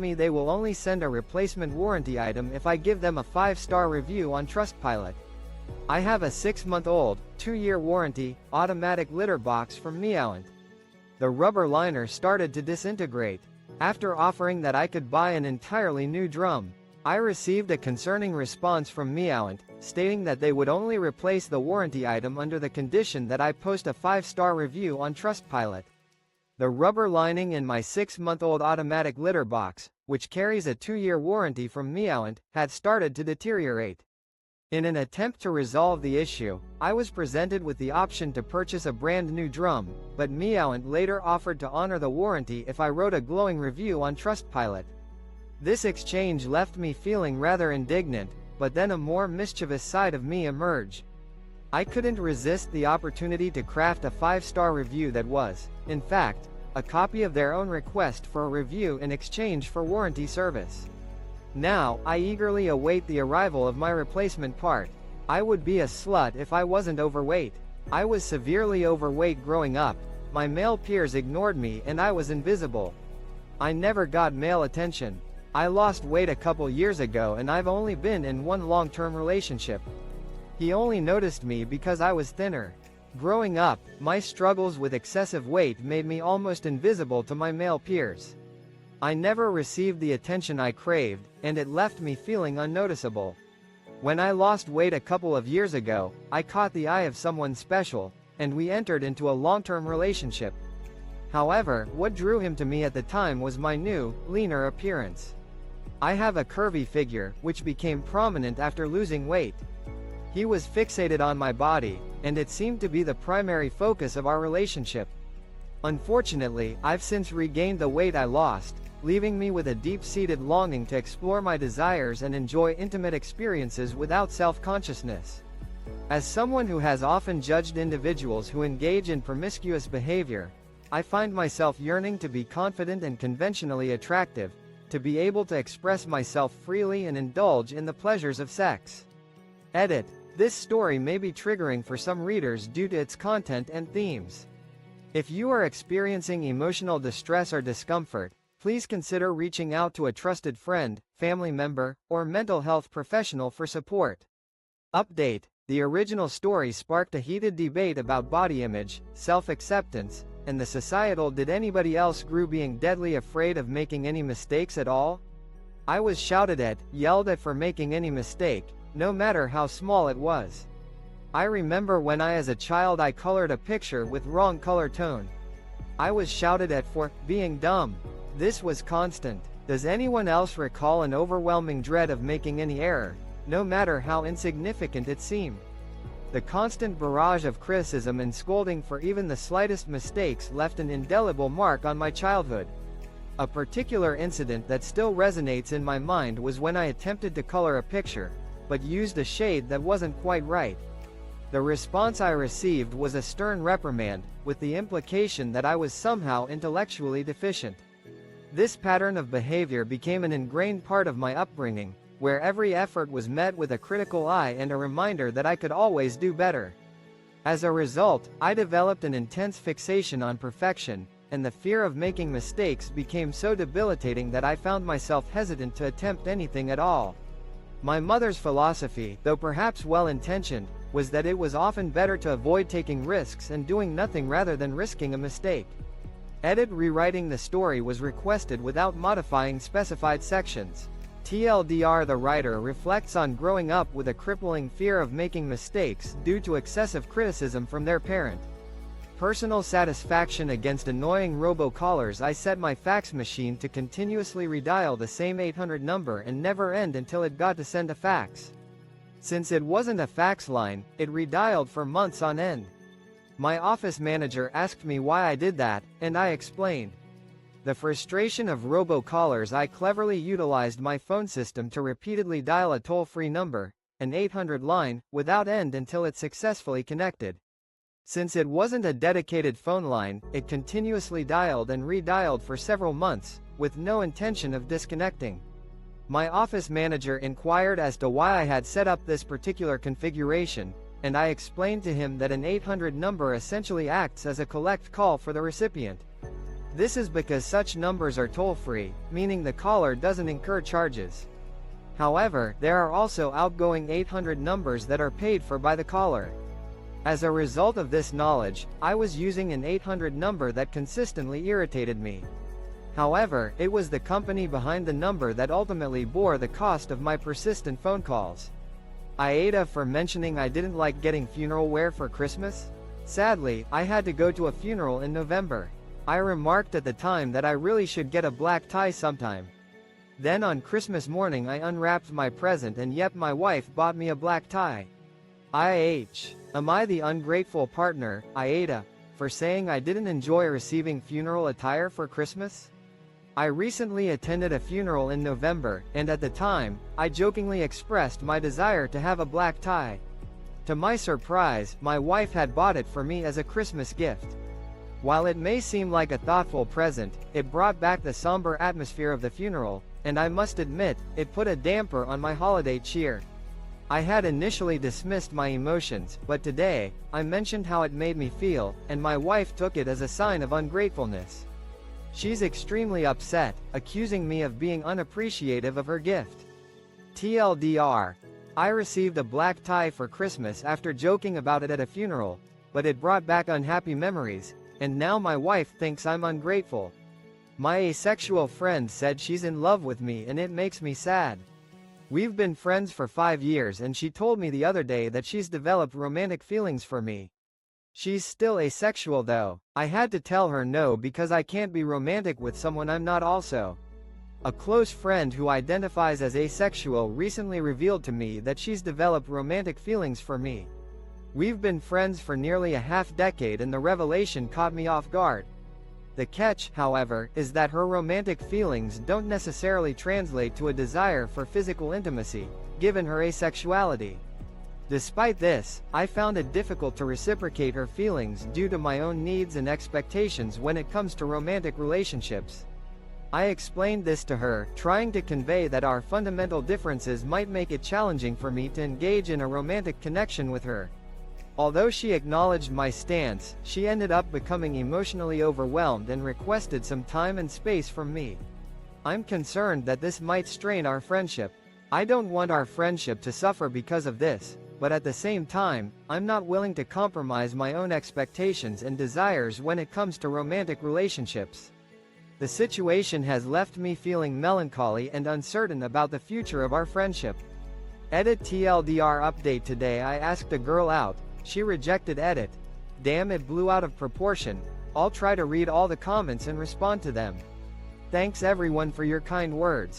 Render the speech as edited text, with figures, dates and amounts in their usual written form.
me they will only send a replacement warranty item if I give them a 5-star review on Trustpilot. I have a 6-month-old, 2-year warranty, automatic litter box from Meowant. The rubber liner started to disintegrate. After offering that I could buy an entirely new drum, I received a concerning response from Meowant, stating that they would only replace the warranty item under the condition that I post a 5-star review on Trustpilot. The rubber lining in my 6-month-old automatic litter box, which carries a 2-year warranty from Meowant, had started to deteriorate. In an attempt to resolve the issue, I was presented with the option to purchase a brand new drum, but Meowant later offered to honor the warranty if I wrote a glowing review on Trustpilot. This exchange left me feeling rather indignant, but then a more mischievous side of me emerged. I couldn't resist the opportunity to craft a 5-star review that was, in fact, a copy of their own request for a review in exchange for warranty service. Now, I eagerly await the arrival of my replacement part. I would be a slut if I wasn't overweight. I was severely overweight growing up, my male peers ignored me and I was invisible. I never got male attention. I lost weight a couple years ago and I've only been in one long-term relationship. He only noticed me because I was thinner. Growing up, my struggles with excessive weight made me almost invisible to my male peers. I never received the attention I craved, and it left me feeling unnoticeable. When I lost weight a couple of years ago, I caught the eye of someone special, and we entered into a long-term relationship. However, what drew him to me at the time was my new, leaner appearance. I have a curvy figure, which became prominent after losing weight. He was fixated on my body, and it seemed to be the primary focus of our relationship. Unfortunately, I've since regained the weight I lost, leaving me with a deep-seated longing to explore my desires and enjoy intimate experiences without self-consciousness. As someone who has often judged individuals who engage in promiscuous behavior, I find myself yearning to be confident and conventionally attractive, to be able to express myself freely and indulge in the pleasures of sex. Edit. This story may be triggering for some readers due to its content and themes. If you are experiencing emotional distress or discomfort, please consider reaching out to a trusted friend, family member, or mental health professional for support. Update. The original story sparked a heated debate about body image, self-acceptance, and the societal "did anybody else grew being deadly afraid of making any mistakes at all?" I was shouted at, yelled at for making any mistake, no matter how small it was. I remember when as a child I colored a picture with wrong color tone. I was shouted at for being dumb. This was constant. Does anyone else recall an overwhelming dread of making any error, no matter how insignificant it seemed? The constant barrage of criticism and scolding for even the slightest mistakes left an indelible mark on my childhood. A particular incident that still resonates in my mind was when I attempted to color a picture, but used a shade that wasn't quite right. The response I received was a stern reprimand, with the implication that I was somehow intellectually deficient. This pattern of behavior became an ingrained part of my upbringing, where every effort was met with a critical eye and a reminder that I could always do better. As a result, I developed an intense fixation on perfection, and the fear of making mistakes became so debilitating that I found myself hesitant to attempt anything at all. My mother's philosophy, though perhaps well-intentioned, was that it was often better to avoid taking risks and doing nothing rather than risking a mistake. Edit. Rewriting the story was requested without modifying specified sections. Tldr. The writer reflects on growing up with a crippling fear of making mistakes due to excessive criticism from their parent. Personal satisfaction against annoying robocallers. I set my fax machine to continuously redial the same 800 number and never end until it got to send a fax. Since it wasn't a fax line, it redialed for months on end. My office manager asked me why I did that, and I explained. The frustration of robocallers. I cleverly utilized my phone system to repeatedly dial a toll-free number, an 800 line, without end until it successfully connected. Since it wasn't a dedicated phone line, it continuously dialed and redialed for several months, with no intention of disconnecting. My office manager inquired as to why I had set up this particular configuration, and I explained to him that an 800 number essentially acts as a collect call for the recipient. This is because such numbers are toll-free, meaning the caller doesn't incur charges. However, there are also outgoing 800 numbers that are paid for by the caller. As a result of this knowledge, I was using an 800 number that consistently irritated me. However, it was the company behind the number that ultimately bore the cost of my persistent phone calls. AITA for mentioning I didn't like getting funeral wear for Christmas? Sadly, I had to go to a funeral in November. I remarked at the time that I really should get a black tie sometime. Then on Christmas morning I unwrapped my present and yep, my wife bought me a black tie. Am I the ungrateful partner, AITA, for saying I didn't enjoy receiving funeral attire for Christmas? I recently attended a funeral in November, and at the time, I jokingly expressed my desire to have a black tie. To my surprise, my wife had bought it for me as a Christmas gift. While it may seem like a thoughtful present, it brought back the somber atmosphere of the funeral, and I must admit, it put a damper on my holiday cheer. I had initially dismissed my emotions, but today, I mentioned how it made me feel, and my wife took it as a sign of ungratefulness. She's extremely upset, accusing me of being unappreciative of her gift. TLDR. I received a black tie for Christmas after joking about it at a funeral, but it brought back unhappy memories, and now my wife thinks I'm ungrateful. My asexual friend said she's in love with me and it makes me sad. We've been friends for 5 years and she told me the other day that she's developed romantic feelings for me. She's still asexual though. I had to tell her no because I can't be romantic with someone I'm not also. A close friend who identifies as asexual recently revealed to me that she's developed romantic feelings for me. We've been friends for nearly a half-decade and the revelation caught me off guard. The catch, however, is that her romantic feelings don't necessarily translate to a desire for physical intimacy, given her asexuality. Despite this, I found it difficult to reciprocate her feelings due to my own needs and expectations when it comes to romantic relationships. I explained this to her, trying to convey that our fundamental differences might make it challenging for me to engage in a romantic connection with her. Although she acknowledged my stance, she ended up becoming emotionally overwhelmed and requested some time and space from me. I'm concerned that this might strain our friendship. I don't want our friendship to suffer because of this, but at the same time, I'm not willing to compromise my own expectations and desires when it comes to romantic relationships. The situation has left me feeling melancholy and uncertain about the future of our friendship. Edit TLDR update. Today I asked a girl out. She rejected edit. Damn, it blew out of proportion. I'll try to read all the comments and respond to them. Thanks everyone for your kind words.